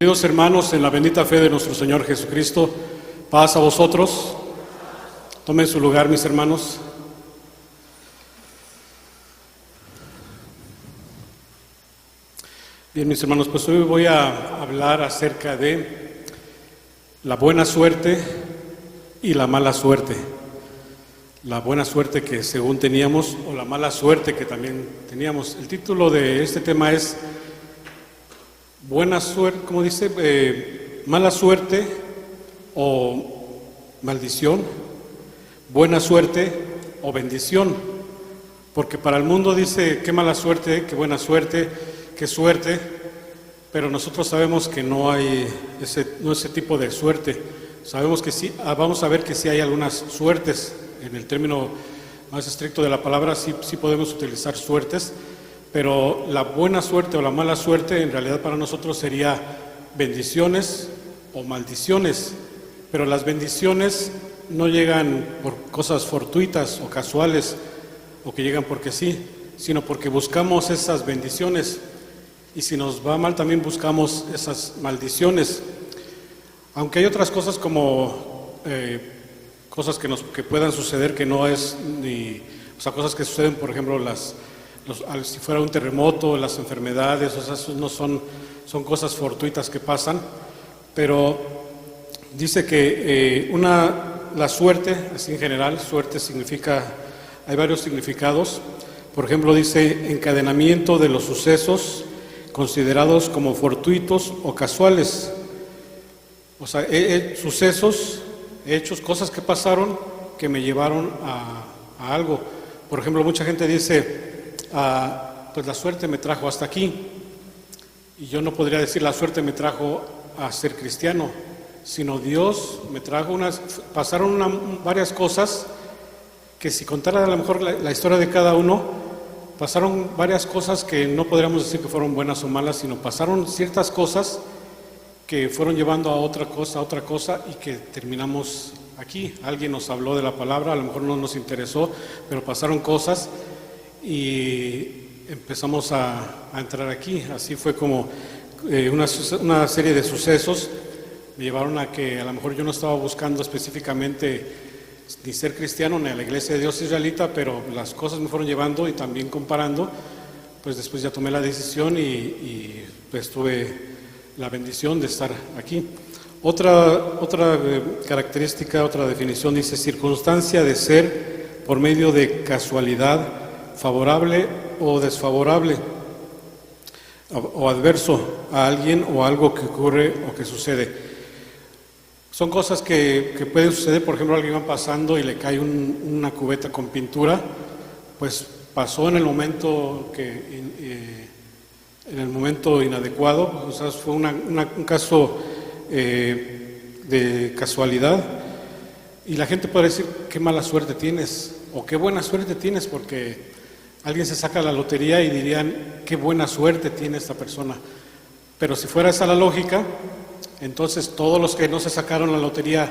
Queridos hermanos, en la bendita fe de nuestro Señor Jesucristo, paz a vosotros. Tomen su lugar, mis hermanos. Bien, mis hermanos, pues hoy voy a hablar acerca de la buena suerte y la mala suerte. La buena suerte que según teníamos o la mala suerte que también teníamos. El título de este tema es buena suerte, ¿cómo dice? Mala suerte o maldición, buena suerte o bendición. Porque para el mundo dice qué mala suerte, qué buena suerte, qué suerte, pero nosotros sabemos que no hay ese tipo de suerte. Sabemos que sí, vamos a ver que sí hay algunas suertes. En el término más estricto de la palabra sí podemos utilizar suertes, pero la buena suerte o la mala suerte en realidad para nosotros sería bendiciones o maldiciones, pero las bendiciones no llegan por cosas fortuitas o casuales o que llegan porque sí, sino porque buscamos esas bendiciones, y si nos va mal también buscamos esas maldiciones. Aunque hay otras cosas como cosas que puedan suceder que no es ni, o sea, cosas que suceden, por ejemplo, si fuera un terremoto, las enfermedades, o sea, eso no son cosas fortuitas que pasan, pero dice que la suerte, así en general, suerte significa, hay varios significados. Por ejemplo, dice encadenamiento de los sucesos considerados como fortuitos o casuales. O sea, sucesos, hechos, cosas que pasaron que me llevaron a algo. Por ejemplo, mucha gente dice, pues la suerte me trajo hasta aquí, y yo no podría decir la suerte me trajo a ser cristiano, sino Dios me trajo pasaron varias cosas que si contara a lo mejor la historia de cada uno, pasaron varias cosas que no podríamos decir que fueron buenas o malas, sino pasaron ciertas cosas que fueron llevando a otra cosa y que terminamos aquí. Alguien nos habló de la palabra, a lo mejor no nos interesó, pero pasaron cosas y empezamos a entrar aquí. Así fue como una serie de sucesos me llevaron a que a lo mejor yo no estaba buscando específicamente ni ser cristiano ni a la iglesia de Dios israelita, pero las cosas me fueron llevando, y también comparando, pues después ya tomé la decisión y pues tuve la bendición de estar aquí. Otra característica, otra definición dice circunstancia de ser por medio de casualidad, favorable o desfavorable, o adverso a alguien o algo que ocurre o que sucede. Son cosas que pueden suceder. Por ejemplo, alguien va pasando y le cae una cubeta con pintura, pues pasó en el momento inadecuado. O sea, fue un caso de casualidad, y la gente puede decir qué mala suerte tienes o qué buena suerte tienes, porque alguien se saca la lotería y dirían qué buena suerte tiene esta persona. Pero si fuera esa la lógica, entonces todos los que no se sacaron la lotería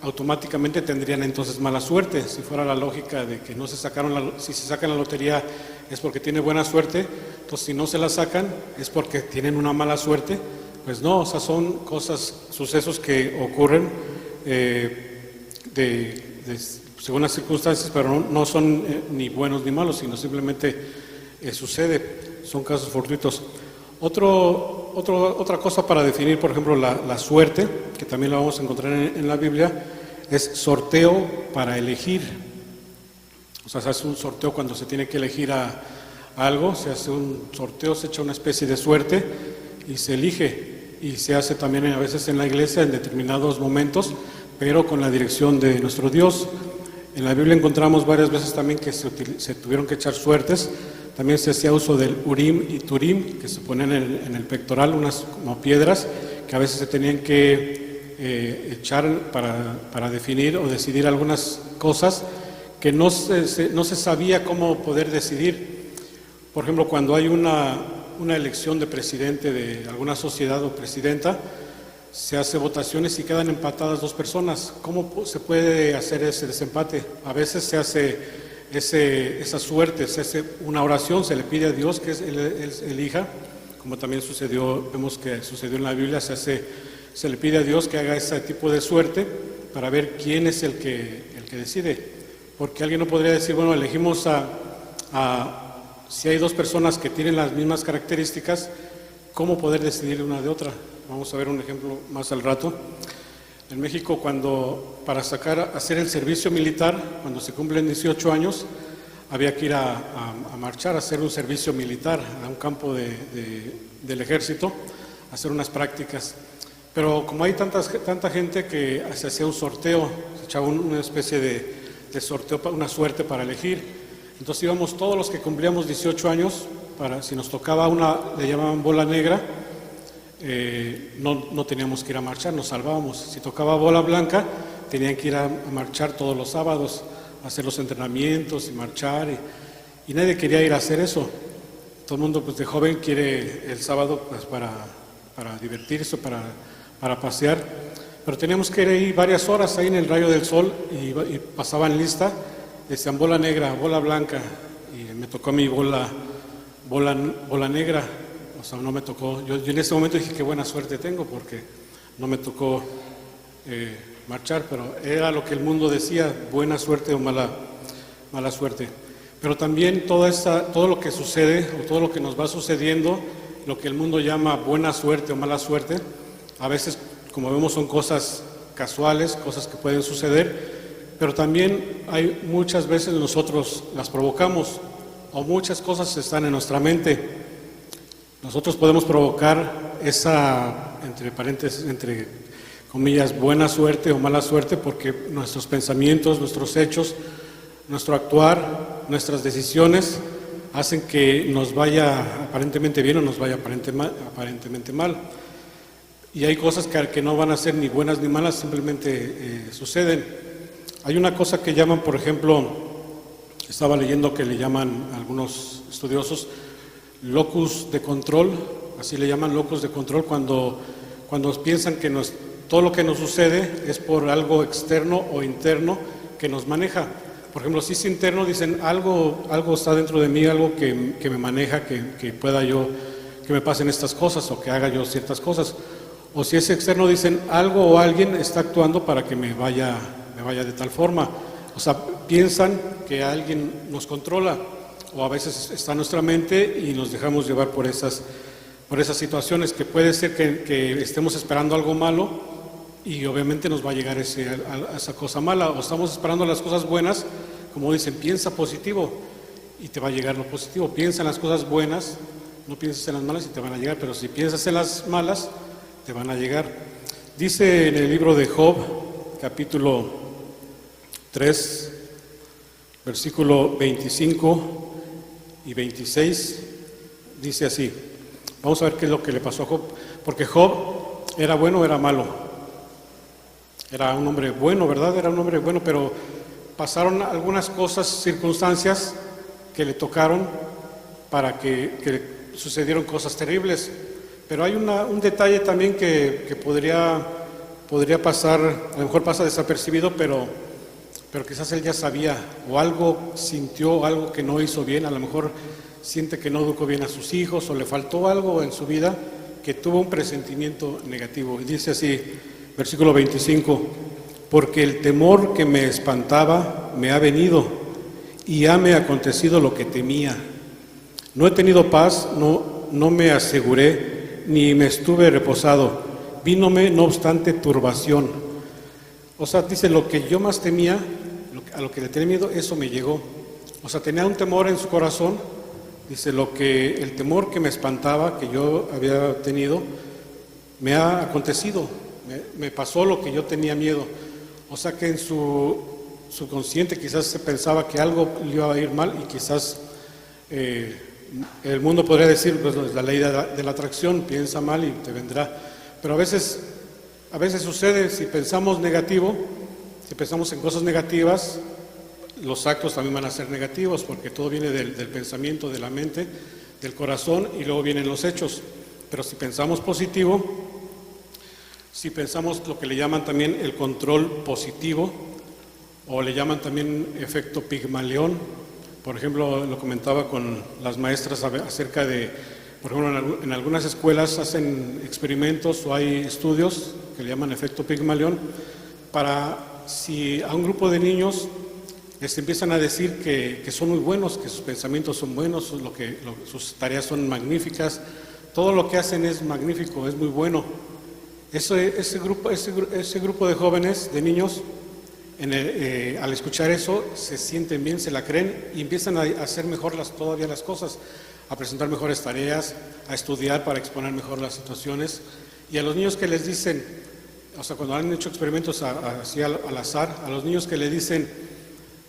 automáticamente tendrían entonces mala suerte. Si fuera la lógica de que no se sacaron si se sacan la lotería es porque tiene buena suerte, entonces si no se la sacan es porque tienen una mala suerte. Pues no, o sea, son sucesos que ocurren según las circunstancias, pero no son ni buenos ni malos, sino simplemente sucede, son casos fortuitos. Otra cosa para definir, por ejemplo, la suerte, que también la vamos a encontrar en la Biblia, es sorteo para elegir. O sea, se hace un sorteo cuando se tiene que elegir a algo, se hace un sorteo, se echa una especie de suerte y se elige. Y se hace también a veces en la iglesia en determinados momentos, pero con la dirección de nuestro Dios. En la Biblia encontramos varias veces también que se tuvieron que echar suertes. También se hacía uso del Urim y Turim, que se ponían en el pectoral, unas como piedras, que a veces se tenían que echar para definir o decidir algunas cosas que no se sabía cómo poder decidir. Por ejemplo, cuando hay una elección de presidente de alguna sociedad o presidenta, se hace votaciones y quedan empatadas dos personas. ¿Cómo se puede hacer ese desempate? A veces se hace esa suerte, se hace una oración, se le pide a Dios que él elija como también vemos que sucedió en la Biblia, se le pide a Dios que haga ese tipo de suerte para ver quién es el que decide. Porque alguien no podría decir, bueno, elegimos si hay dos personas que tienen las mismas características, ¿cómo poder decidir una de otra? Vamos a ver un ejemplo más al rato. En México, para hacer el servicio militar, cuando se cumplen 18 años, había que ir a marchar, a hacer un servicio militar a un campo del ejército, a hacer unas prácticas. Pero como hay tanta gente que se hacía un sorteo, se echaba una especie de sorteo, una suerte para elegir. Entonces íbamos todos los que cumplíamos 18 años, si nos tocaba le llamaban bola negra, no teníamos que ir a marchar, nos salvábamos. Si tocaba bola blanca, tenían que ir a marchar todos los sábados, a hacer los entrenamientos y marchar, y nadie quería ir a hacer eso. Todo el mundo pues de joven quiere el sábado pues, para divertirse, para pasear, pero teníamos que ir varias horas ahí en el rayo del sol y pasaban lista, decían bola negra, bola blanca, y me tocó a mí bola negra. O sea, no me tocó, yo en ese momento dije qué buena suerte tengo porque no me tocó marchar, pero era lo que el mundo decía, buena suerte o mala suerte. Pero también todo lo que sucede o todo lo que nos va sucediendo, lo que el mundo llama buena suerte o mala suerte, a veces, como vemos, son cosas casuales, cosas que pueden suceder, pero también hay muchas veces nosotros las provocamos o muchas cosas están en nuestra mente. Nosotros podemos provocar esa, entre comillas, buena suerte o mala suerte porque nuestros pensamientos, nuestros hechos, nuestro actuar, nuestras decisiones hacen que nos vaya aparentemente bien o nos vaya aparentemente mal. Y hay cosas que no van a ser ni buenas ni malas, simplemente suceden. Hay una cosa que llaman, por ejemplo, estaba leyendo que le llaman algunos estudiosos locus de control, así le llaman locus de control cuando piensan que todo lo que nos sucede es por algo externo o interno que nos maneja. Por ejemplo, si es interno, dicen algo está dentro de mí, algo que me maneja, que pueda yo, que me pasen estas cosas o que haga yo ciertas cosas. O si es externo, dicen algo o alguien está actuando para que me vaya de tal forma. O sea, piensan que alguien nos controla. O a veces está en nuestra mente y nos dejamos llevar por esas situaciones que puede ser que estemos esperando algo malo y obviamente nos va a llegar esa cosa mala, o estamos esperando las cosas buenas, como dicen, piensa positivo y te va a llegar lo positivo, piensa en las cosas buenas, no pienses en las malas y te van a llegar, pero si piensas en las malas, te van a llegar. Dice en el libro de Job, capítulo 3, versículo 25 y 26, dice así. Vamos a ver qué es lo que le pasó a Job, porque Job era bueno o era malo. Era un hombre bueno, ¿verdad? Era un hombre bueno, pero pasaron algunas cosas, circunstancias que le tocaron para que sucedieron cosas terribles. Pero hay un detalle también que podría pasar, a lo mejor pasa desapercibido, pero quizás él ya sabía, o algo sintió, algo que no hizo bien, a lo mejor siente que no educó bien a sus hijos, o le faltó algo en su vida, que tuvo un presentimiento negativo. Y dice así, versículo 25, porque el temor que me espantaba me ha venido, y ha me acontecido lo que temía. No he tenido paz, no me aseguré, ni me estuve reposado, vínome no obstante turbación. O sea, dice, lo que yo más temía, a lo que le tenía miedo, eso me llegó. O sea, tenía un temor en su corazón. Dice, el temor que me espantaba, que yo había tenido, me ha acontecido. Me pasó lo que yo tenía miedo. O sea que en su subconsciente quizás se pensaba que algo le iba a ir mal y quizás el mundo podría decir, pues la ley de la atracción, piensa mal y te vendrá. Pero a veces sucede, si pensamos negativo, si pensamos en cosas negativas, los actos también van a ser negativos, porque todo viene del pensamiento, de la mente, del corazón, y luego vienen los hechos. Pero si pensamos positivo, si pensamos lo que le llaman también el control positivo, o le llaman también efecto Pigmalión, por ejemplo, lo comentaba con las maestras acerca de Por ejemplo, en algunas escuelas hacen experimentos o hay estudios que le llaman efecto Pigmalión, para si a un grupo de niños les empiezan a decir que son muy buenos, que sus pensamientos son buenos, sus tareas son magníficas, todo lo que hacen es magnífico, es muy bueno. Ese grupo de jóvenes, de niños, al escuchar eso, se sienten bien, se la creen y empiezan a hacer mejor todavía las cosas, a presentar mejores tareas, a estudiar para exponer mejor las situaciones. Y a los niños que les dicen, o sea, cuando han hecho experimentos así al azar, a los niños que le dicen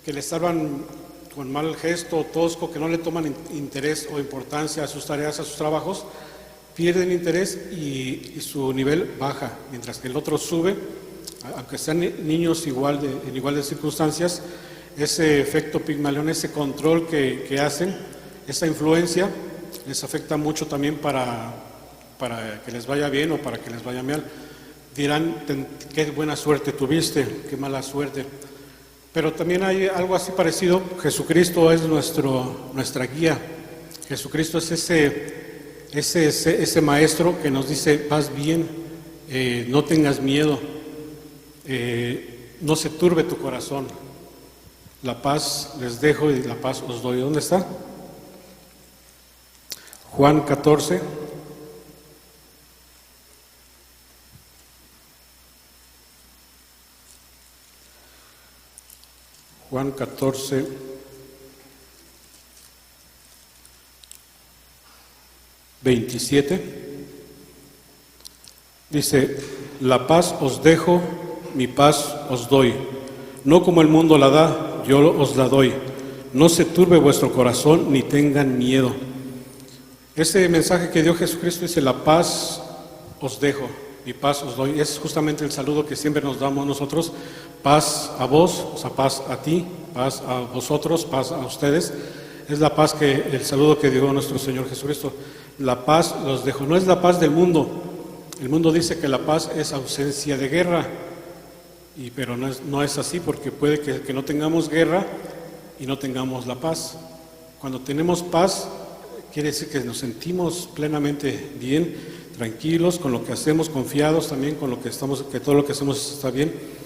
que les hablan con mal gesto, tosco, que no le toman interés o importancia a sus tareas, a sus trabajos, pierden interés y su nivel baja, mientras que el otro sube, aunque sean niños en iguales circunstancias. Ese efecto Pigmalión, ese control que hacen, esa influencia, les afecta mucho también para que les vaya bien o para que les vaya mal. Dirán, qué buena suerte tuviste, qué mala suerte. Pero también hay algo así parecido. Jesucristo es nuestra guía. Jesucristo es ese maestro que nos dice, vas bien, no tengas miedo, no se turbe tu corazón. La paz les dejo y la paz os doy. ¿Dónde está? Juan 14. Juan 14, 27, dice, la paz os dejo, mi paz os doy, no como el mundo la da, yo os la doy, no se turbe vuestro corazón ni tengan miedo. Ese mensaje que dio Jesucristo dice, la paz os dejo, mi paz os doy, es justamente el saludo que siempre nos damos nosotros, paz a vos, o sea, paz a ti, paz a vosotros, paz a ustedes. Es la paz el saludo que dio nuestro Señor Jesucristo. La paz los dejo, no es la paz del mundo. El mundo dice que la paz es ausencia de guerra, pero no es así, porque puede que no tengamos guerra y no tengamos la paz. Cuando tenemos paz, quiere decir que nos sentimos plenamente bien, tranquilos, con lo que hacemos, confiados también con lo que todo lo que hacemos está bien.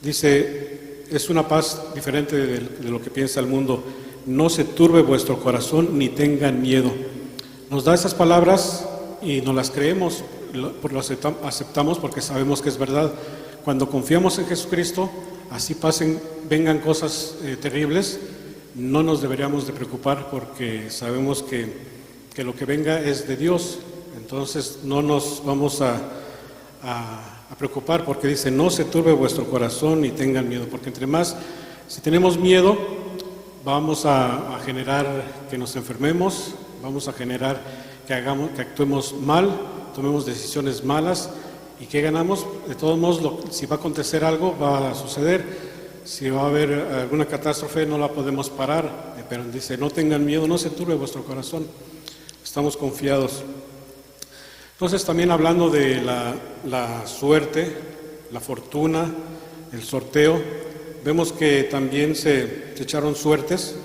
Dice, es una paz diferente de lo que piensa el mundo. No se turbe vuestro corazón ni tengan miedo. Nos da esas palabras y nos las creemos, lo aceptamos porque sabemos que es verdad. Cuando confiamos en Jesucristo, así vengan cosas terribles, no nos deberíamos de preocupar porque sabemos que lo que venga es de Dios. Entonces no nos vamos a preocupar, porque dice, no se turbe vuestro corazón ni tengan miedo, porque si tenemos miedo, vamos a generar que nos enfermemos, vamos a generar que actuemos mal, tomemos decisiones malas. ¿Y qué ganamos? De todos modos, si va a acontecer algo, va a suceder. Si va a haber alguna catástrofe, no la podemos parar. Pero dice, no tengan miedo, no se turbe vuestro corazón. Estamos confiados. Entonces, también hablando de la suerte, la fortuna, el sorteo, vemos que también se echaron suertes.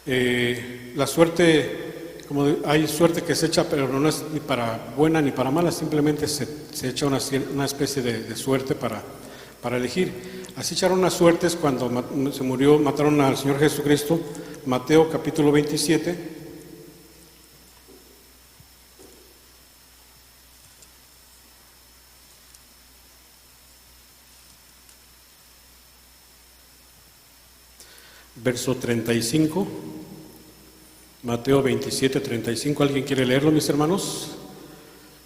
La suerte, como hay suerte que se echa, pero no es ni para buena ni para mala, simplemente se echa una especie de suerte para elegir. Así echaron unas suertes cuando mataron al Señor Jesucristo. Mateo capítulo 27. Verso 35, Mateo 27, 35. ¿Alguien quiere leerlo, mis hermanos?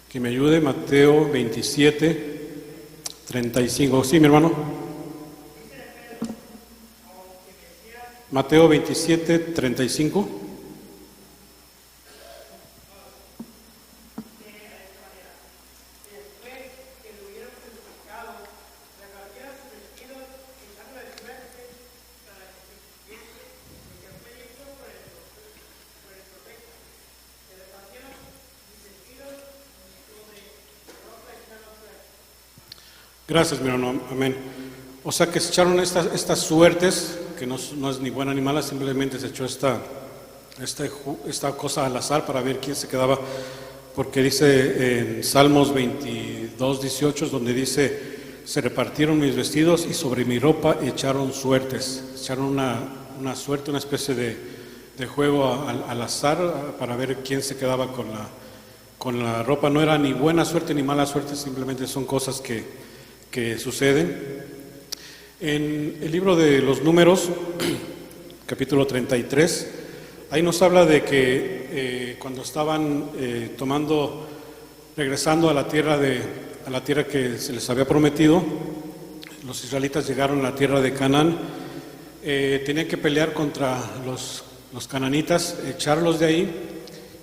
Que me ayude. Mateo 27, 35. Sí, mi hermano. Mateo 27, 35. Gracias, mi hermano. Amén. O sea que se echaron estas suertes, que no es ni buena ni mala, simplemente se echó esta cosa al azar para ver quién se quedaba, porque dice en Salmos 22:18, donde dice: se repartieron mis vestidos y sobre mi ropa echaron suertes. Echaron una suerte, una especie de juego al azar para ver quién se quedaba con la ropa. No era ni buena suerte ni mala suerte, simplemente son cosas que suceden. En el libro de los Números, capítulo 33, ahí nos habla de que cuando estaban regresando a la tierra que se les había prometido, los israelitas llegaron a la tierra de Canaán, tenían que pelear contra los cananitas, echarlos de ahí,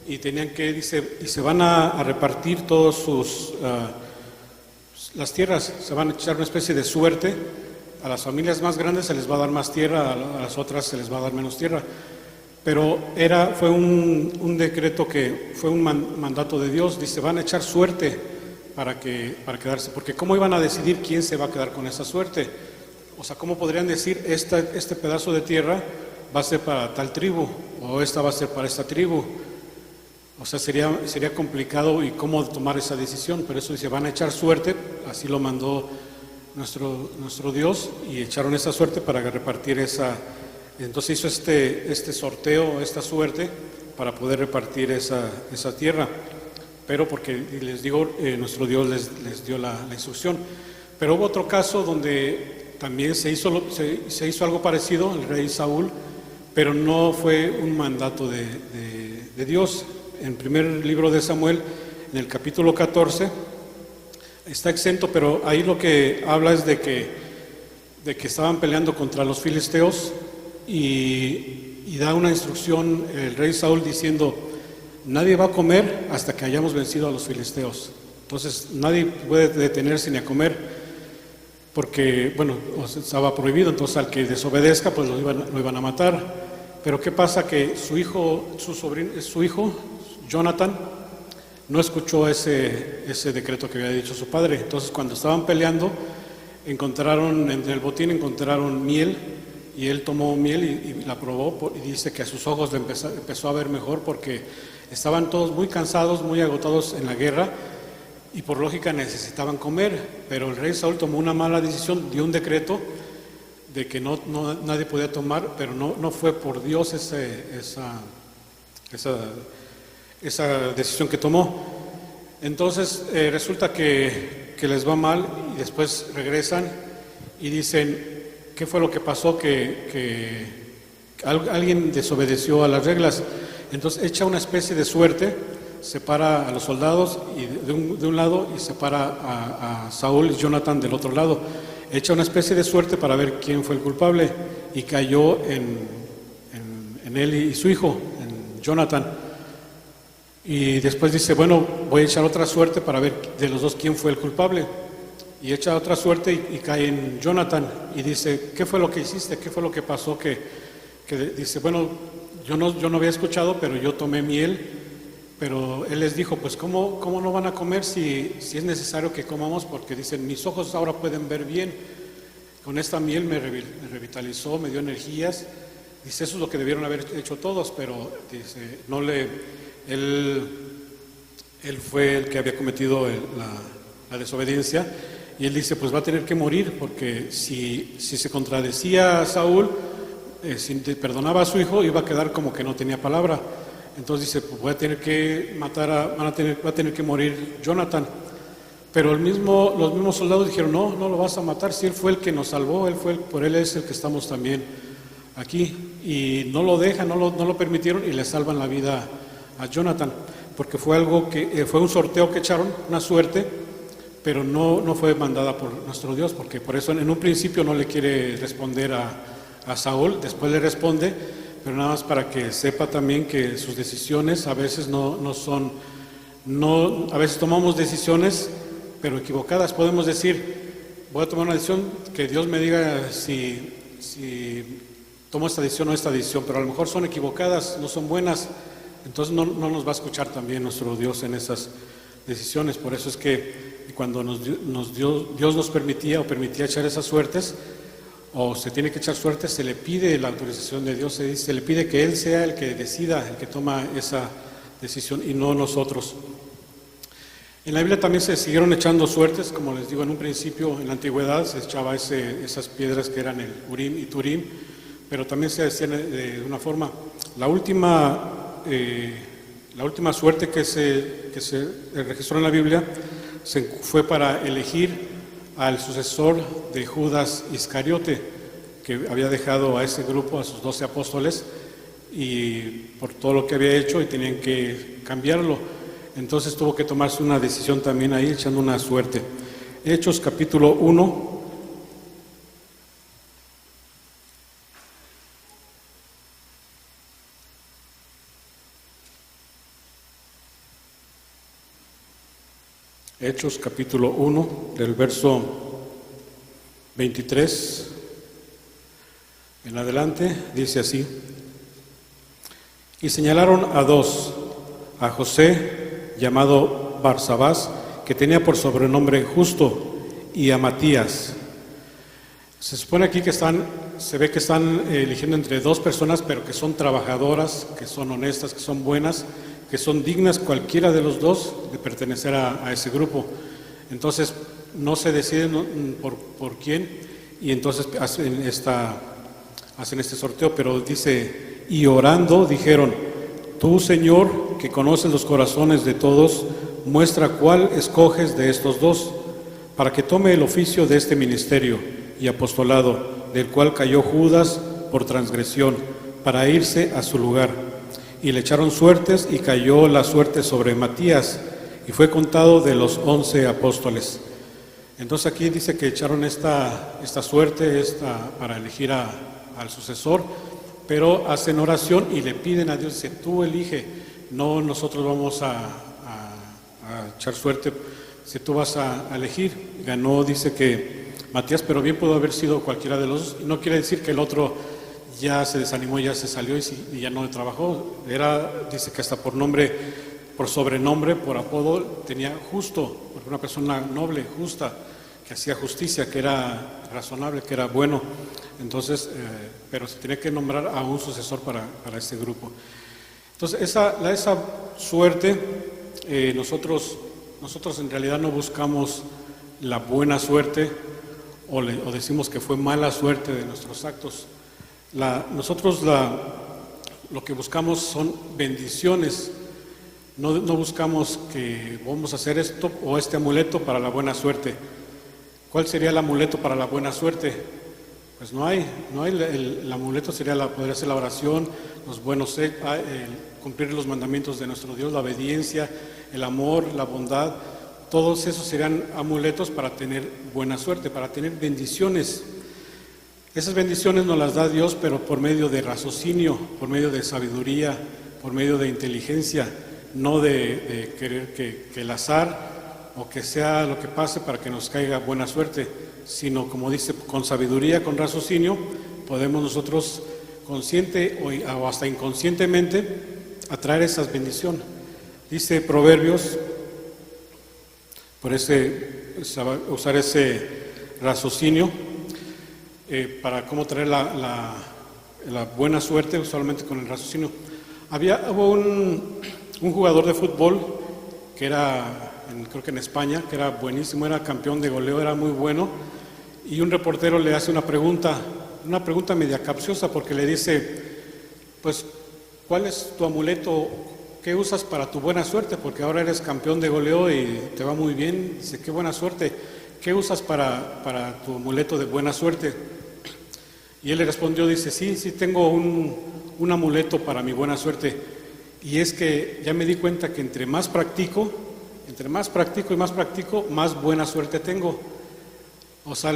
y tenían que, dice, y se van a repartir todos las tierras, se van a echar una especie de suerte. A las familias más grandes se les va a dar más tierra, a las otras se les va a dar menos tierra. Pero fue un decreto que fue un mandato de Dios. Dice: van a echar suerte para quedarse, porque ¿cómo iban a decidir quién se va a quedar con esa suerte? O sea, ¿cómo podrían decir este pedazo de tierra va a ser para tal tribu, o esta va a ser para esta tribu? O sea, sería complicado y cómo tomar esa decisión. Pero eso dice: van a echar suerte, así lo mandó nuestro Dios, y echaron esa suerte para repartir esa. Entonces hizo este sorteo, esta suerte, para poder repartir esa tierra. Pero porque, les digo, nuestro Dios les dio la instrucción. Pero hubo otro caso donde también se hizo algo parecido, el rey Saúl, pero no fue un mandato de Dios. En primer libro de Samuel, en el capítulo 14, está exento, pero ahí lo que habla es de que estaban peleando contra los filisteos, y da una instrucción el rey Saúl diciendo: nadie va a comer hasta que hayamos vencido a los filisteos. Entonces nadie puede detenerse ni a comer, porque, bueno, estaba prohibido. Entonces al que desobedezca, pues lo iban a matar. Pero ¿qué pasa? Que su hijo, Jonathan, no escuchó ese decreto que había dicho su padre. Entonces, cuando estaban peleando, entre el botín encontraron miel, y él tomó miel y la probó, y dice que a sus ojos le empezó a ver mejor, porque estaban todos muy cansados, muy agotados en la guerra, y por lógica necesitaban comer. Pero el rey Saúl tomó una mala decisión, dio un decreto de que nadie podía tomar, pero no fue por Dios esa decisión que tomó. Entonces resulta que les va mal, y después regresan y dicen: ¿qué fue lo que pasó? Que alguien desobedeció a las reglas. Entonces echa una especie de suerte, separa a los soldados de un lado, y separa a Saúl y Jonathan del otro lado. Echa una especie de suerte para ver quién fue el culpable, y cayó en él y su hijo, en Jonathan. Y después dice: bueno, voy a echar otra suerte para ver de los dos quién fue el culpable. Y echa otra suerte y cae en Jonathan, y dice: ¿qué fue lo que hiciste? ¿Qué fue lo que pasó? Que dice: bueno, yo no había escuchado, pero yo tomé miel. Pero él les dijo: pues ¿cómo no van a comer si es necesario que comamos? Porque dicen: mis ojos ahora pueden ver bien, con esta miel me revitalizó, me dio energías. Dice: eso es lo que debieron haber hecho todos, pero dice, él fue el que había cometido la desobediencia. Y él dice: pues va a tener que morir, porque si se contradecía a Saúl, si perdonaba a su hijo, iba a quedar como que no tenía palabra. Entonces dice: pues voy a tener que va a tener que morir Jonathan. Pero los mismos soldados dijeron: no lo vas a matar, si él fue el que nos salvó, por él es el que estamos también aquí. Y no lo dejan, no lo permitieron, y le salvan la vida a Jonathan, porque fue algo que fue un sorteo que echaron, una suerte, pero no fue mandada por nuestro Dios, porque por eso en un principio no le quiere responder a Saúl. Después le responde, pero nada más para que sepa también que sus decisiones a veces a veces tomamos decisiones pero equivocadas. Podemos decir: voy a tomar una decisión, que Dios me diga si tomo esta decisión o esta decisión, pero a lo mejor son equivocadas, no son buenas. Entonces no nos va a escuchar también nuestro Dios en esas decisiones. Por eso es que cuando Dios nos permitía echar esas suertes, o se tiene que echar suerte, se le pide la autorización de Dios, se le pide que Él sea el que decida, el que toma esa decisión y no nosotros. En la Biblia también se siguieron echando suertes, como les digo en un principio, en la antigüedad se echaba esas piedras que eran el Urim y Turim, pero también se hacían de una forma. La última suerte que se registró en la Biblia fue para elegir al sucesor de Judas Iscariote, que había dejado a ese grupo, a sus 12 apóstoles, y por todo lo que había hecho y tenían que cambiarlo. Entonces tuvo que tomarse una decisión también ahí, echando una suerte. Hechos capítulo 1. Hechos capítulo 1, del verso 23 en adelante, dice así: y señalaron a dos, a José, llamado Barsabás, que tenía por sobrenombre Justo, y a Matías. Se supone aquí que se ve que están eligiendo entre dos personas, pero que son trabajadoras, que son honestas, que son buenas, que son dignas cualquiera de los dos de pertenecer a ese grupo. Entonces no se deciden por quién, y entonces hacen este sorteo, pero dice: y orando dijeron: tú, Señor, que conoces los corazones de todos, muestra cuál escoges de estos dos, para que tome el oficio de este ministerio y apostolado, del cual cayó Judas por transgresión, para irse a su lugar. Y le echaron suertes, y cayó la suerte sobre Matías, y fue contado de los 11 apóstoles. Entonces aquí dice que echaron esta suerte para elegir al sucesor, pero hacen oración y le piden a Dios, dice: tú elige, no nosotros vamos a echar suerte, si tú vas a elegir. Ganó, dice que Matías, pero bien pudo haber sido cualquiera de los dos. No quiere decir que el otro ya se desanimó, ya se salió y ya no trabajó. Dice que hasta por nombre, por sobrenombre, por apodo, tenía Justo, porque una persona noble, justa, que hacía justicia, que era razonable, que era bueno. Entonces, pero se tenía que nombrar a un sucesor para este grupo. Entonces, esa suerte, nosotros en realidad no buscamos la buena suerte o decimos que fue mala suerte de nuestros actos. Nosotros lo que buscamos son bendiciones. No buscamos que vamos a hacer esto o este amuleto para la buena suerte. ¿Cuál sería el amuleto para la buena suerte? Pues no hay. El amuleto podría ser la oración, los buenos, cumplir los mandamientos de nuestro Dios, la obediencia, el amor, la bondad. Todos esos serían amuletos para tener buena suerte, para tener bendiciones. Esas bendiciones nos las da Dios, pero por medio de raciocinio, por medio de sabiduría, por medio de inteligencia, no de querer que el azar o que sea lo que pase para que nos caiga buena suerte, sino, como dice, con sabiduría, con raciocinio, podemos nosotros consciente o hasta inconscientemente atraer esas bendiciones. Dice Proverbios, usar ese raciocinio para cómo traer la buena suerte, usualmente con el raciocinio. Hubo un jugador de fútbol que creo que en España, que era buenísimo, era campeón de goleo, era muy bueno, y un reportero le hace una pregunta media capciosa, porque le dice: pues, ¿cuál es tu amuleto? ¿Qué usas para tu buena suerte? Porque ahora eres campeón de goleo y te va muy bien. Dice: qué buena suerte. ¿Qué usas para tu amuleto de buena suerte? Y él le respondió, dice: sí, tengo un amuleto para mi buena suerte. Y es que ya me di cuenta que entre más practico, más buena suerte tengo. O sea,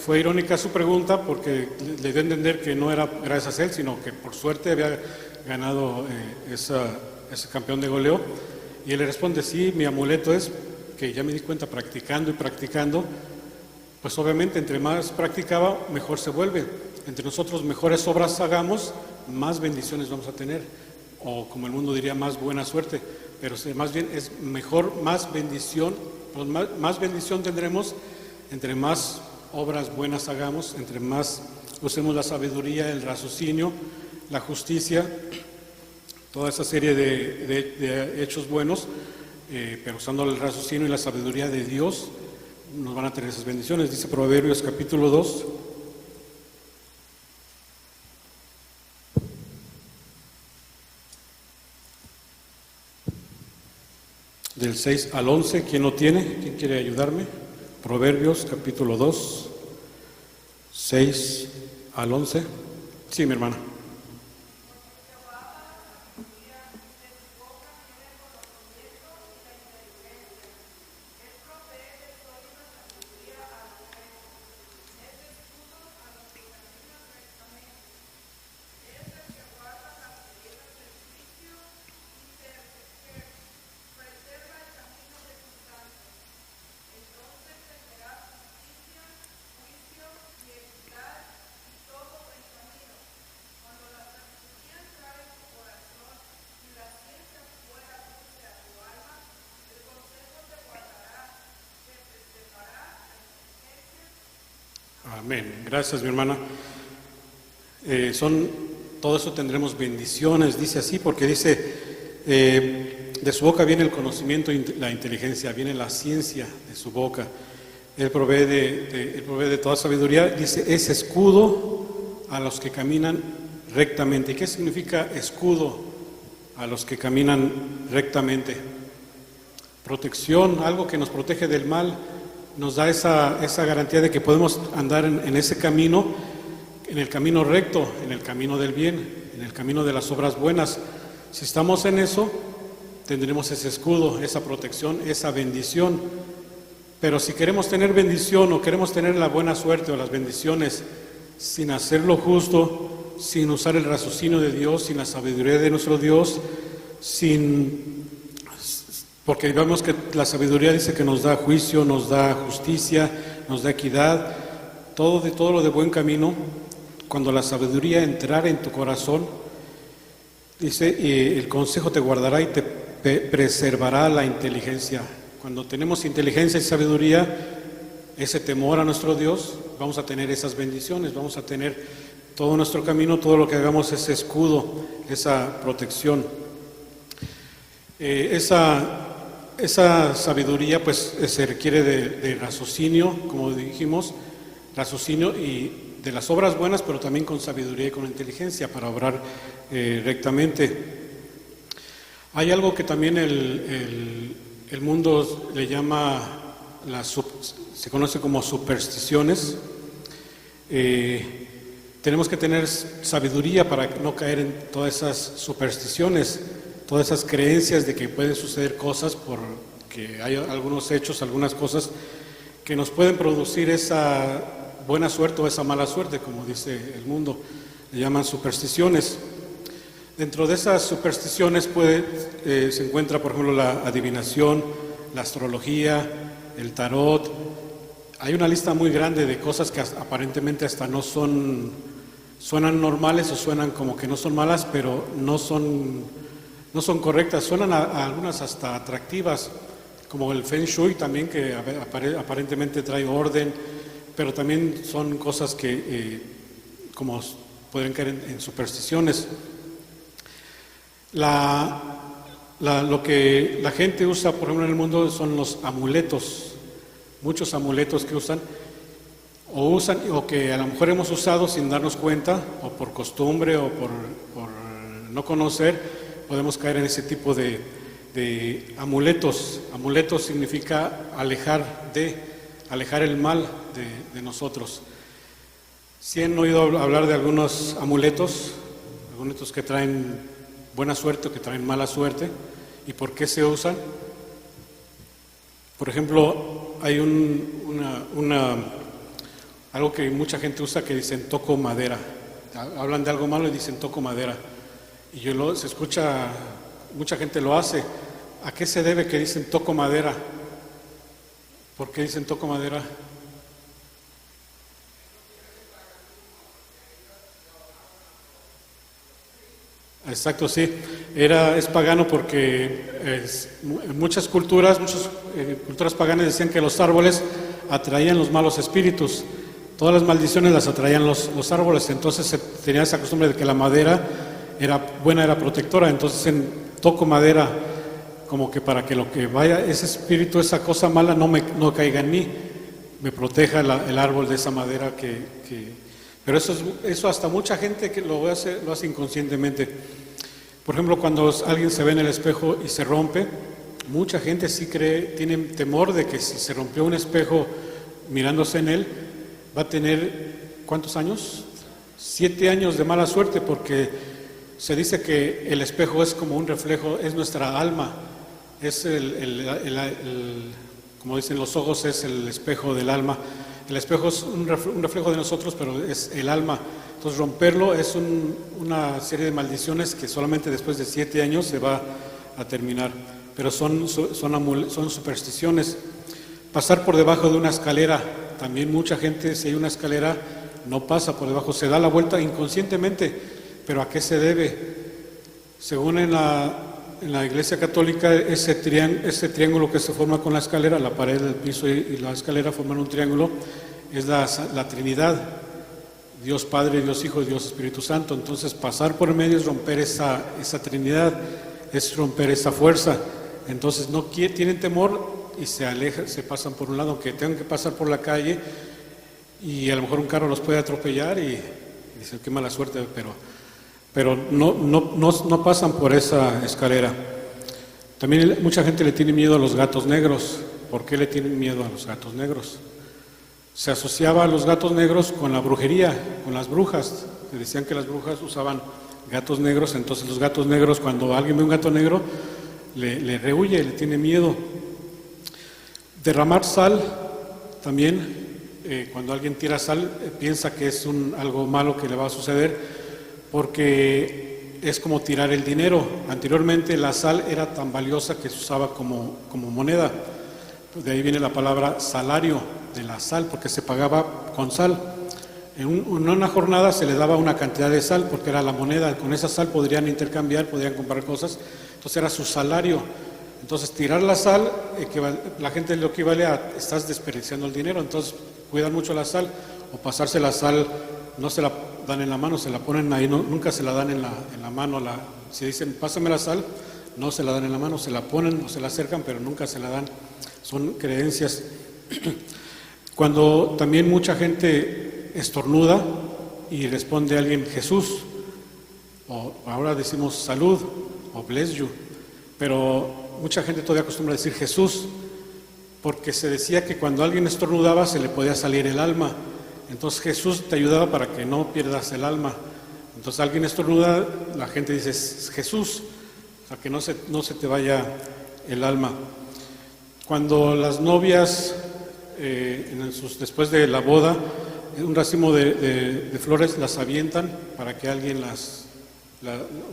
fue irónica su pregunta, porque le dio a entender que no era gracias a él, sino que por suerte había ganado ese campeón de goleo. Y él le responde: sí, mi amuleto es que ya me di cuenta practicando, pues obviamente entre más practicaba, mejor se vuelve. Entre nosotros mejores obras hagamos, más bendiciones vamos a tener, o como el mundo diría, más buena suerte. Pero más bien es mejor, más bendición, pues más bendición tendremos entre más obras buenas hagamos, entre más usemos la sabiduría, el raciocinio, la justicia, toda esa serie de hechos buenos, pero usando el raciocinio y la sabiduría de Dios, nos van a tener esas bendiciones. Dice Proverbios capítulo 2. Del 6 al 11, ¿quién lo tiene? ¿Quién quiere ayudarme? Proverbios capítulo 2, 6 al 11. Sí, mi hermana. Amén. Gracias, mi hermana. Todo eso tendremos bendiciones, dice así, porque dice, de su boca viene el conocimiento y la inteligencia, viene la ciencia de su boca. Él provee de toda sabiduría, dice, es escudo a los que caminan rectamente. ¿Y qué significa escudo a los que caminan rectamente? Protección, algo que nos protege del mal. Nos da esa garantía de que podemos andar en ese camino, en el camino recto, en el camino del bien, en el camino de las obras buenas. Si estamos en eso, tendremos ese escudo, esa protección, esa bendición. Pero si queremos tener bendición o queremos tener la buena suerte o las bendiciones sin hacer lo justo, sin usar el raciocinio de Dios, sin la sabiduría de nuestro Dios, porque vemos que la sabiduría dice que nos da juicio, nos da justicia, nos da equidad, todo lo de buen camino. Cuando la sabiduría entrara en tu corazón, dice, el consejo te guardará y te preservará la inteligencia. Cuando tenemos inteligencia y sabiduría, ese temor a nuestro Dios, vamos a tener esas bendiciones, vamos a tener todo nuestro camino, todo lo que hagamos, ese escudo, esa protección. Esa sabiduría pues se requiere de raciocinio, como dijimos, raciocinio y de las obras buenas, pero también con sabiduría y con inteligencia para obrar rectamente. Hay algo que también el mundo le llama, se conoce como supersticiones. Tenemos que tener sabiduría para no caer en todas esas supersticiones, todas esas creencias de que pueden suceder cosas porque hay algunos hechos, algunas cosas que nos pueden producir esa buena suerte o esa mala suerte, como dice el mundo, le llaman supersticiones. Dentro de esas supersticiones se encuentra, por ejemplo, la adivinación, la astrología, el tarot. Hay una lista muy grande de cosas que aparentemente hasta suenan normales o suenan como que no son malas, pero no son correctas, suenan a algunas hasta atractivas, como el Feng Shui también, que aparentemente trae orden, pero también son cosas que como pueden caer en supersticiones. Lo que la gente usa, por ejemplo, en el mundo son los amuletos, muchos amuletos que usan o que a lo mejor hemos usado sin darnos cuenta, o por costumbre o por no conocer. Podemos caer en ese tipo de amuletos. Amuletos significa alejar el mal de nosotros. ¿Sí han oído hablar de algunos amuletos que traen buena suerte o que traen mala suerte? ¿Y por qué se usan? Por ejemplo, hay algo que mucha gente usa que dicen toco madera. Hablan de algo malo y dicen toco madera. Y se escucha, mucha gente lo hace. ¿A qué se debe que dicen toco madera? ¿Por qué dicen toco madera? Exacto, sí. Es pagano porque muchas culturas paganas decían que los árboles atraían los malos espíritus. Todas las maldiciones las atraían los árboles, entonces se tenía esa costumbre de que la madera era buena, era protectora, entonces toco madera como que para que lo que vaya, ese espíritu, esa cosa mala no caiga en mí, me proteja el árbol de esa madera pero eso hasta mucha gente que lo hace inconscientemente. Por ejemplo, cuando alguien se ve en el espejo y se rompe, mucha gente sí tiene temor de que si se rompió un espejo mirándose en él, va a tener, ¿cuántos años? 7 años de mala suerte, porque se dice que el espejo es como un reflejo, es nuestra alma, es como dicen los ojos, es el espejo del alma. El espejo es un reflejo de nosotros, pero es el alma. Entonces romperlo es una serie de maldiciones que solamente después de 7 años se va a terminar. Pero son supersticiones. Pasar por debajo de una escalera, también mucha gente, si hay una escalera, no pasa por debajo, se da la vuelta inconscientemente. ¿Pero a qué se debe? Según en la Iglesia Católica, ese triángulo que se forma con la escalera, la pared, el piso y la escalera forman un triángulo, es la Trinidad, Dios Padre, Dios Hijo y Dios Espíritu Santo. Entonces pasar por el medio es romper esa Trinidad, es romper esa fuerza. Entonces no tienen temor y se alejan, se pasan por un lado, aunque tengan que pasar por la calle y a lo mejor un carro los puede atropellar y dicen qué mala suerte, pero no pasan por esa escalera. También mucha gente le tiene miedo a los gatos negros. ¿Por qué le tienen miedo a los gatos negros? Se asociaba a los gatos negros con la brujería, con las brujas. Se decían que las brujas usaban gatos negros, entonces los gatos negros, cuando alguien ve un gato negro, le rehuye, le tiene miedo. Derramar sal, también, cuando alguien tira sal, piensa que es algo malo que le va a suceder, porque es como tirar el dinero. Anteriormente la sal era tan valiosa que se usaba como moneda. De ahí viene la palabra salario de la sal, porque se pagaba con sal. En una jornada se le daba una cantidad de sal, porque era la moneda. Con esa sal podrían intercambiar, podrían comprar cosas. Entonces era su salario. Entonces tirar la sal, la gente lo equivale a estás desperdiciando el dinero. Entonces cuidan mucho la sal, o pasarse la sal, no se la dan en la mano, se la ponen ahí, nunca se la dan en la mano. Si dicen pásame la sal, no se la dan en la mano, se la ponen o se la acercan, pero nunca se la dan. Son creencias. Cuando también mucha gente estornuda y responde a alguien Jesús, o ahora decimos salud o bless you, pero mucha gente todavía acostumbra a decir Jesús, porque se decía que cuando alguien estornudaba se le podía salir el alma. Entonces Jesús te ayudaba para que no pierdas el alma. Entonces alguien estornuda, la gente dice Jesús, para que no se te vaya el alma. Cuando las novias, después de la boda, un racimo de flores las avientan para que alguien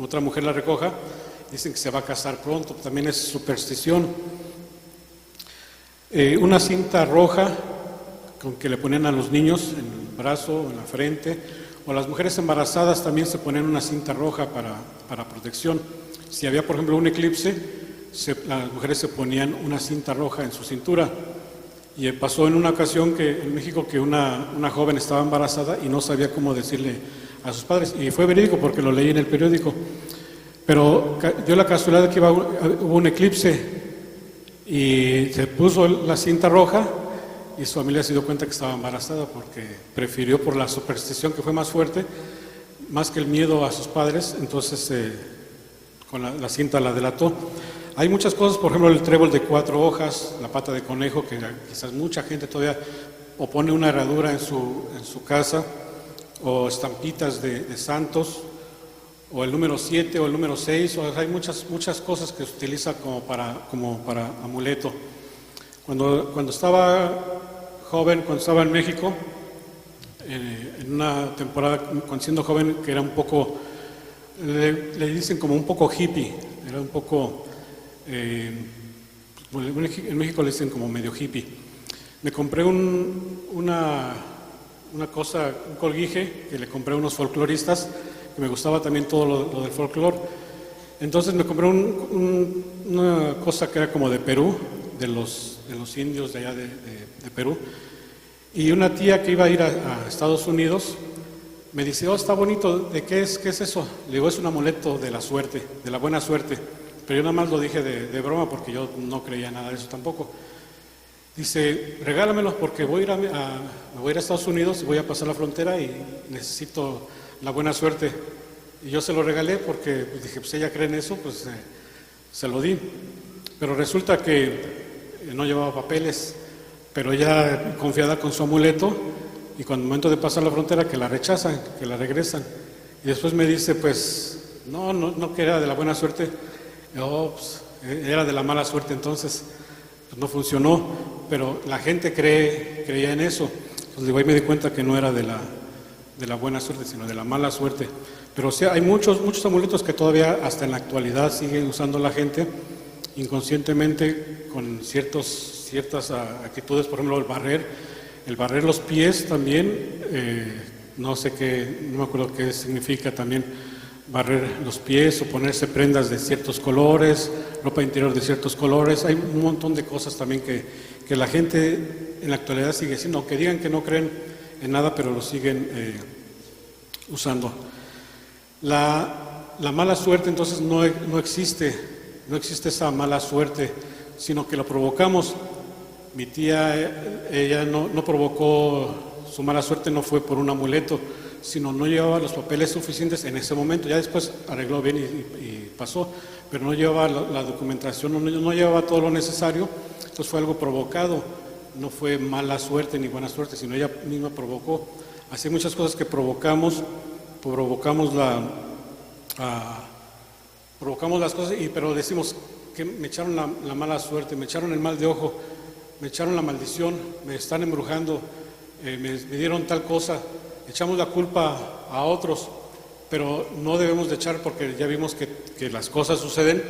otra mujer la recoja, dicen que se va a casar pronto, también es superstición. Una cinta roja con que le ponen a los niños en el brazo o en la frente, o las mujeres embarazadas también se ponen una cinta roja para protección. Si había, por ejemplo, un eclipse, las mujeres se ponían una cinta roja en su cintura. Y pasó en una ocasión en México que una joven estaba embarazada y no sabía cómo decirle a sus padres, y fue verídico porque lo leí en el periódico, pero dio la casualidad de que hubo un eclipse y se puso la cinta roja y su familia se dio cuenta que estaba embarazada, porque prefirió, por la superstición que fue más fuerte, más que el miedo a sus padres, entonces con la cinta la delató. Hay muchas cosas, por ejemplo el trébol de 4 hojas, la pata de conejo, que quizás mucha gente todavía o pone una herradura en su casa, o estampitas de santos, o el número 7 o el número 6, o hay muchas cosas que se utiliza como para amuleto. Cuando estaba joven, cuando estaba en México, en una temporada, cuando siendo joven, que era un poco, le dicen como un poco hippie, era un poco, en México le dicen como medio hippie. Me compré una cosa, un colguije que le compré a unos folcloristas, que me gustaba también todo lo del folclore. Entonces me compré una cosa que era como de Perú, de los indios de allá de Perú, Y una tía que iba a ir a Estados Unidos me dice, oh, está bonito, ¿de qué es eso? Le digo, es un amuleto de la suerte, de la buena suerte. Pero yo nada más lo dije de broma porque yo no creía nada de eso tampoco. Dice, regálamelo porque me voy a ir a Estados Unidos y voy a pasar la frontera y necesito la buena suerte. Y yo se lo regalé porque pues, dije, pues ella cree en eso, pues se lo di. Pero resulta que no llevaba papeles, pero ella confiada con su amuleto y cuando el momento de pasar la frontera que la rechazan, que la regresan. Y después me dice, pues no que era de la buena suerte, pues, era de la mala suerte entonces. No funcionó, pero la gente creía en eso. Entonces digo, ahí me di cuenta que no era de la buena suerte, sino de la mala suerte. Pero sí, hay muchos amuletos que todavía hasta en la actualidad siguen usando la gente inconscientemente con ciertas actitudes, por ejemplo el barrer los pies también, no me acuerdo qué significa también barrer los pies o ponerse prendas de ciertos colores, ropa interior de ciertos colores. Hay un montón de cosas también que la gente en la actualidad sigue haciendo, aunque digan que no creen en nada, pero lo siguen usando. La mala suerte entonces no existe esa mala suerte, sino que lo provocamos. Mi tía, ella no provocó su mala suerte, no fue por un amuleto, sino no llevaba los papeles suficientes en ese momento. Ya después arregló bien y pasó, pero no llevaba la documentación, no llevaba todo lo necesario. Entonces fue algo provocado, no fue mala suerte ni buena suerte, sino ella misma provocó. Así hay muchas cosas que provocamos las cosas, pero decimos que me echaron la mala suerte, me echaron el mal de ojo, me echaron la maldición, me están embrujando, me dieron tal cosa. Echamos la culpa a otros, pero no debemos de echar, porque ya vimos que las cosas suceden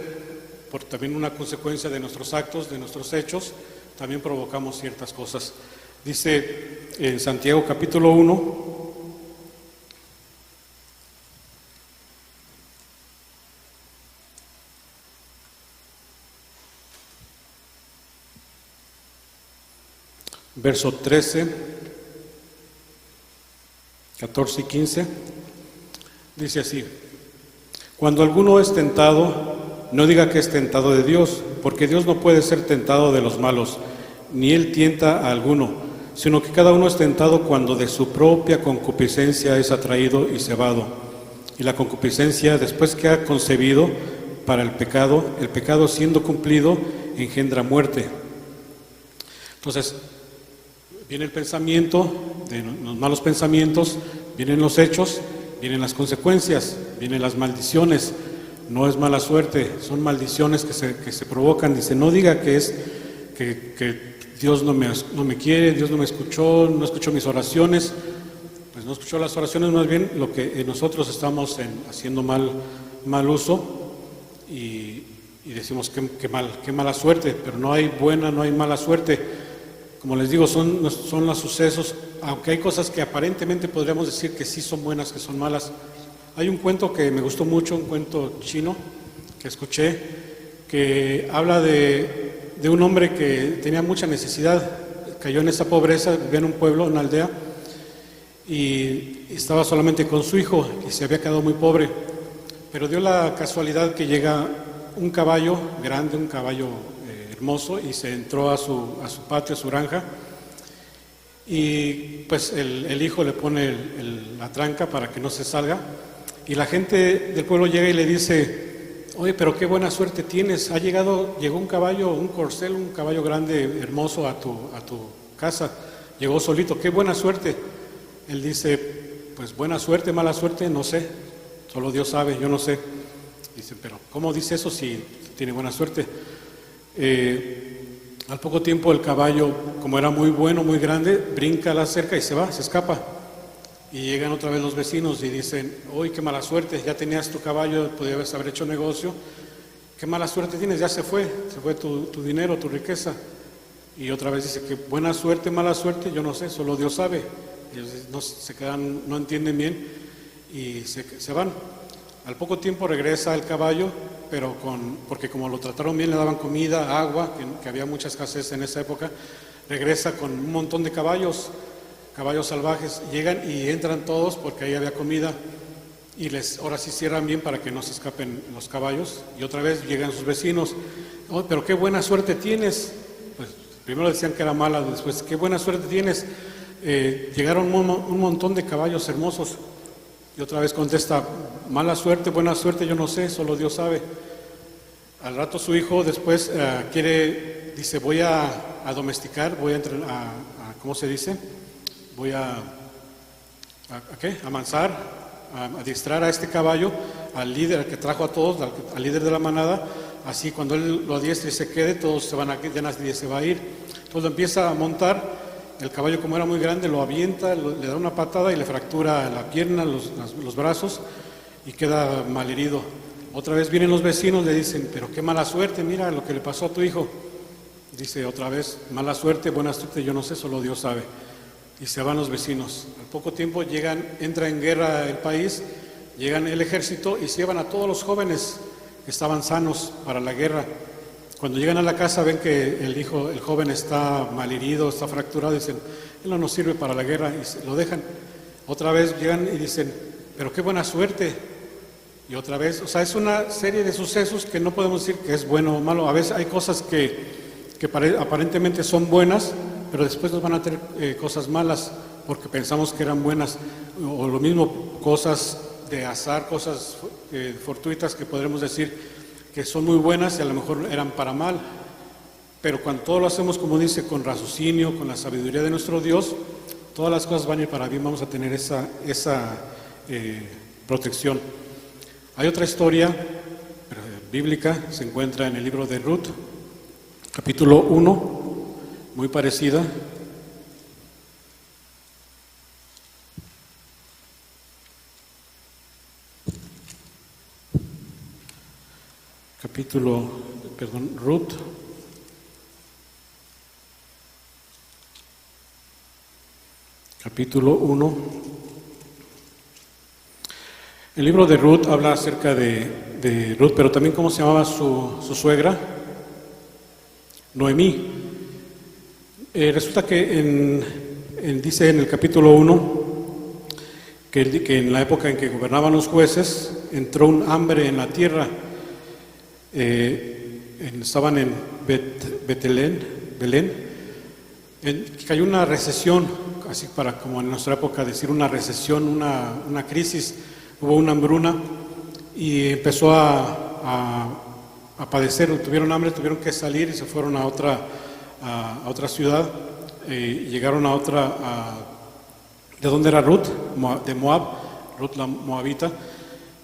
por también una consecuencia de nuestros actos, de nuestros hechos, también provocamos ciertas cosas. Dice en Santiago capítulo 1, verso 13, 14 y 15, dice así: cuando alguno es tentado, no diga que es tentado de Dios, porque Dios no puede ser tentado de los malos, ni Él tienta a alguno, sino que cada uno es tentado cuando de su propia concupiscencia es atraído y cebado. Y la concupiscencia, después que ha concebido para el pecado siendo cumplido, engendra muerte. Entonces, viene el pensamiento, de los malos pensamientos, vienen los hechos, vienen las consecuencias, vienen las maldiciones. No es mala suerte, son maldiciones que se provocan. Dice, no diga que Dios no me quiere, Dios no me escuchó, no escuchó mis oraciones. Pues no escuchó las oraciones, más bien lo que nosotros estamos haciendo mal uso, y decimos qué mala suerte, pero no hay buena, no hay mala suerte. Como les digo, son los sucesos, aunque hay cosas que aparentemente podríamos decir que sí son buenas, que son malas. Hay un cuento que me gustó mucho, un cuento chino que escuché, que habla de un hombre que tenía mucha necesidad, cayó en esa pobreza, vivía en un pueblo, en una aldea, y estaba solamente con su hijo y se había quedado muy pobre. Pero dio la casualidad que llega un caballo grande, un caballo hermoso, y se entró a su patio, a su granja, y pues el hijo le pone la tranca para que no se salga, y la gente del pueblo llega y le dice, oye, pero qué buena suerte tienes, llegó un caballo, un corcel, un caballo grande, hermoso a tu casa, llegó solito, qué buena suerte. Él dice, pues buena suerte, mala suerte, no sé, solo Dios sabe, yo no sé. Dice, pero ¿cómo dice eso si tiene buena suerte? Al poco tiempo el caballo, como era muy bueno, muy grande, brinca a la cerca y se escapa. Y llegan otra vez los vecinos y dicen, uy, qué mala suerte, ya tenías tu caballo, podías haber hecho negocio, qué mala suerte tienes, ya se fue tu dinero, tu riqueza. Y otra vez dice, que buena suerte, mala suerte, yo no sé, solo Dios sabe. Ellos se quedan, no entienden bien y se van. Al poco tiempo regresa el caballo, pero porque como lo trataron bien, le daban comida, agua, que había mucha escasez en esa época, regresa con un montón de caballos, caballos salvajes. Llegan y entran todos porque ahí había comida y ahora sí cierran bien para que no se escapen los caballos. Y otra vez llegan sus vecinos. Oh, pero qué buena suerte tienes. Pues primero decían que era mala, después qué buena suerte tienes. Llegaron un montón de caballos hermosos. Y otra vez contesta, mala suerte, buena suerte, yo no sé, solo Dios sabe. Al rato su hijo después dice, voy a domesticar, voy a entrenar, ¿cómo se dice? Voy ¿a qué? A amansar, a adiestrar a este caballo, al líder, al que trajo a todos, al líder de la manada. Así cuando él lo adiestre y se quede, todos se van a, ya nadie se va a ir. Entonces lo empieza a montar. El caballo, como era muy grande, lo avienta, le da una patada y le fractura la pierna, los brazos y queda malherido. Otra vez vienen los vecinos, le dicen, pero qué mala suerte, mira lo que le pasó a tu hijo. Dice otra vez, mala suerte, buena suerte, yo no sé, solo Dios sabe. Y se van los vecinos. Al poco tiempo entra en guerra el país, llegan el ejército y se llevan a todos los jóvenes que estaban sanos para la guerra. Cuando llegan a la casa ven que el joven está malherido, está fracturado, y dicen, él no nos sirve para la guerra, y lo dejan. Otra vez llegan y dicen, pero qué buena suerte. Y otra vez, o sea, es una serie de sucesos que no podemos decir que es bueno o malo. A veces hay cosas que aparentemente son buenas, pero después nos van a tener cosas malas porque pensamos que eran buenas. O lo mismo, cosas de azar, cosas fortuitas que podremos decir que son muy buenas y a lo mejor eran para mal, pero cuando todo lo hacemos, como dice, con raciocinio, con la sabiduría de nuestro Dios, todas las cosas van a ir para bien, vamos a tener esa protección. Hay otra historia bíblica, se encuentra en el libro de Ruth, capítulo 1, muy parecida. Ruth, capítulo 1. El libro de Ruth habla acerca de Ruth, pero también cómo se llamaba su suegra, Noemí. Resulta que dice en el capítulo 1 que en la época en que gobernaban los jueces entró un hambre en la tierra. Estaban en Belén, cayó una recesión, así para como en nuestra época decir una recesión, una crisis, hubo una hambruna y empezó a padecer, tuvieron hambre, tuvieron que salir y se fueron a otra ciudad, llegaron a ¿de dónde era Ruth? De Moab, Ruth la moabita.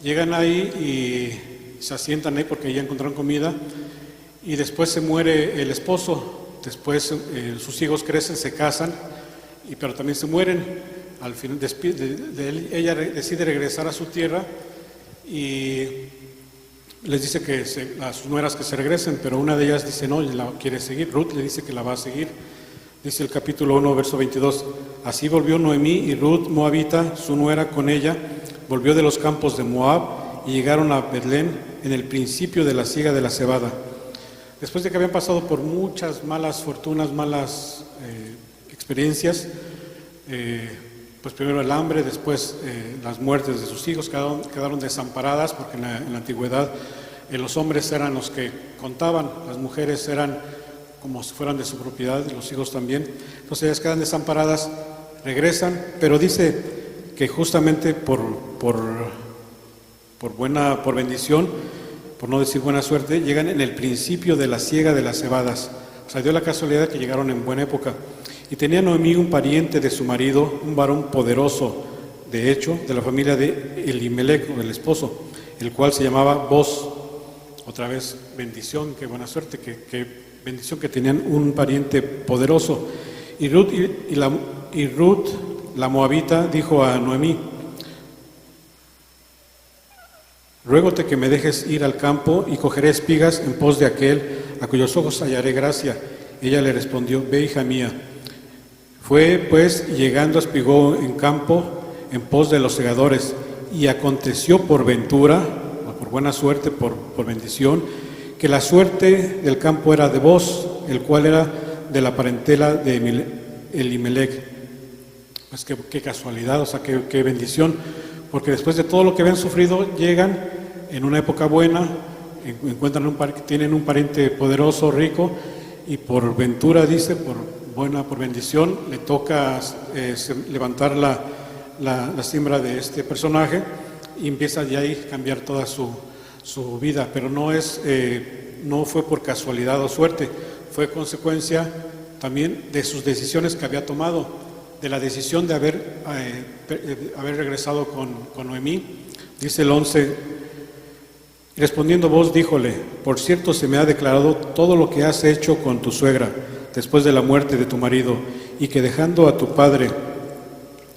Llegan ahí y se asientan ahí porque ya encontraron comida y después se muere el esposo, después sus hijos crecen, se casan, pero también se mueren. Al final ella decide regresar a su tierra y les dice a sus nueras que se regresen, pero una de ellas dice no, la quiere seguir. Ruth le dice que la va a seguir. Dice el capítulo 1, verso 22, así volvió Noemí y Ruth moabita, su nuera con ella, volvió de los campos de Moab y llegaron a Belén en el principio de la siega de la cebada. Después de que habían pasado por muchas malas fortunas, malas experiencias, pues primero el hambre, después las muertes de sus hijos, quedaron desamparadas porque en la antigüedad los hombres eran los que contaban, las mujeres eran como si fueran de su propiedad, los hijos también. Entonces ellas quedan desamparadas, regresan, pero dice que justamente por bendición, por no decir buena suerte, llegan en el principio de la siega de las cebadas. O sea, dio la casualidad que llegaron en buena época. Y tenía Noemí un pariente de su marido, un varón poderoso, de hecho, de la familia de Elimelec, el esposo, el cual se llamaba Boz. Otra vez, bendición, qué buena suerte, qué bendición que tenían un pariente poderoso. Y Ruth, la moabita, dijo a Noemí, ruégote que me dejes ir al campo y cogeré espigas en pos de aquel a cuyos ojos hallaré gracia. Ella le respondió, ve, hija mía. Fue pues llegando espigó en campo en pos de los segadores, y aconteció por ventura, o por buena suerte, por bendición, que la suerte del campo era de Boz, el cual era de la parentela de Elimelec. Pues qué casualidad, o sea, qué bendición, porque después de todo lo que habían sufrido, llegan en una época buena, encuentran tienen un pariente poderoso, rico, y por ventura, dice, por bendición, le toca levantar la siembra de este personaje y empieza de ahí a cambiar toda su vida, pero no fue por casualidad o suerte, fue consecuencia también de sus decisiones que había tomado, de la decisión de haber regresado con Noemí. Dice el 11, respondiendo vos, díjole, por cierto se me ha declarado todo lo que has hecho con tu suegra después de la muerte de tu marido, y que dejando a tu padre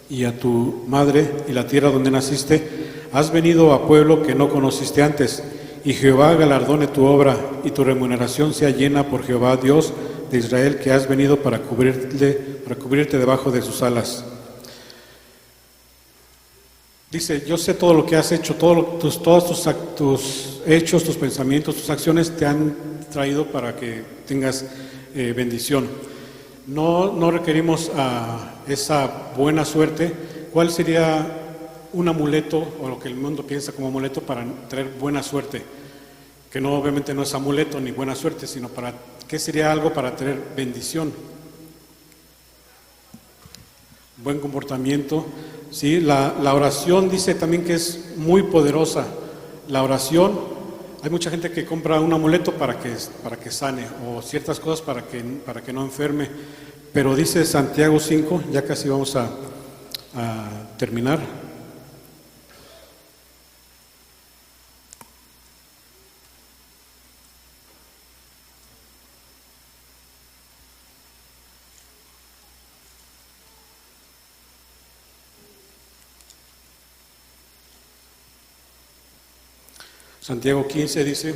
y a tu madre y la tierra donde naciste, has venido a pueblo que no conociste antes, y Jehová galardone tu obra y tu remuneración sea llena por Jehová Dios de Israel, que has venido para cubrirte debajo de sus alas. Dice, yo sé todo lo que has hecho, todos tus hechos, tus pensamientos, tus acciones te han traído para que tengas bendición. No requerimos esa buena suerte. ¿Cuál sería un amuleto, o lo que el mundo piensa como amuleto para traer buena suerte? Que no, obviamente no es amuleto ni buena suerte, sino ¿qué sería algo para traer bendición? Buen comportamiento, ¿sí? La oración dice también que es muy poderosa. La oración, hay mucha gente que compra un amuleto para que sane, o ciertas cosas para que no enferme, pero dice Santiago 5, ya casi vamos a terminar. Santiago 15 dice,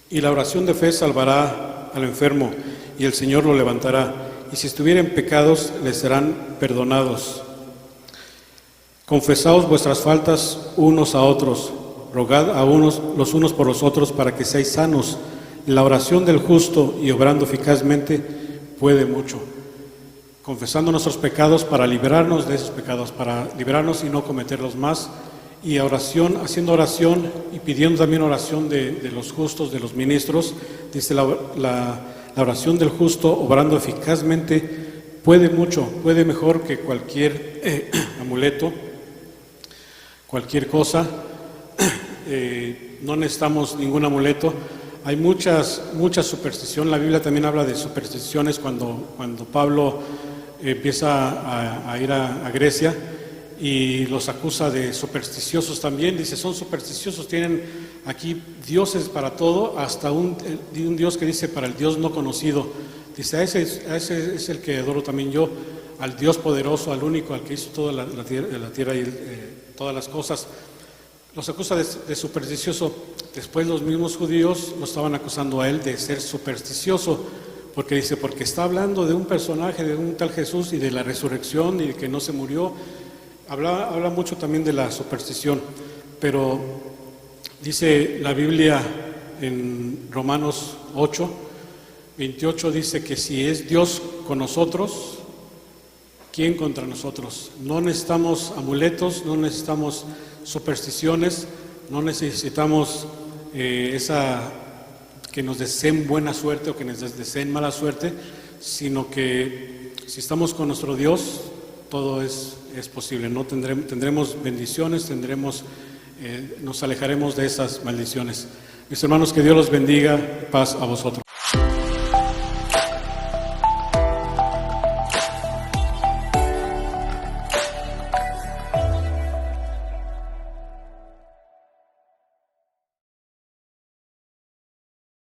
y la oración de fe salvará al enfermo, y el Señor lo levantará, y si estuvieren pecados, les serán perdonados. Confesaos vuestras faltas unos a otros, rogad a los unos por los otros para que seáis sanos. La oración del justo y obrando eficazmente puede mucho. Confesando nuestros pecados para librarnos de esos pecados, para librarnos y no cometerlos más. Y haciendo oración y pidiendo también oración de los justos, de los ministros. Dice la oración del justo, obrando eficazmente, puede mucho, puede mejor que cualquier amuleto, cualquier cosa. No necesitamos ningún amuleto. Hay mucha superstición. La Biblia también habla de supersticiones cuando Pablo empieza a ir a Grecia, y los acusa de supersticiosos también. Dice, son supersticiosos, tienen aquí dioses para todo, hasta un Dios que dice para el Dios no conocido. Dice, a ese es el que adoro también yo, al Dios poderoso, al único, al que hizo toda la tierra y todas las cosas. Los acusa de supersticioso. Después los mismos judíos lo estaban acusando a él de ser supersticioso, porque dice, porque está hablando de un personaje, de un tal Jesús, y de la resurrección, y de que no se murió. Habla mucho también de la superstición, pero dice la Biblia en Romanos 8, 28, dice que si es Dios con nosotros, ¿quién contra nosotros? No necesitamos amuletos, no necesitamos supersticiones, no necesitamos que nos deseen buena suerte o que nos deseen mala suerte, sino que si estamos con nuestro Dios, todo es posible. No tendremos bendiciones, nos alejaremos de esas maldiciones. Mis hermanos, que Dios los bendiga. Paz a vosotros.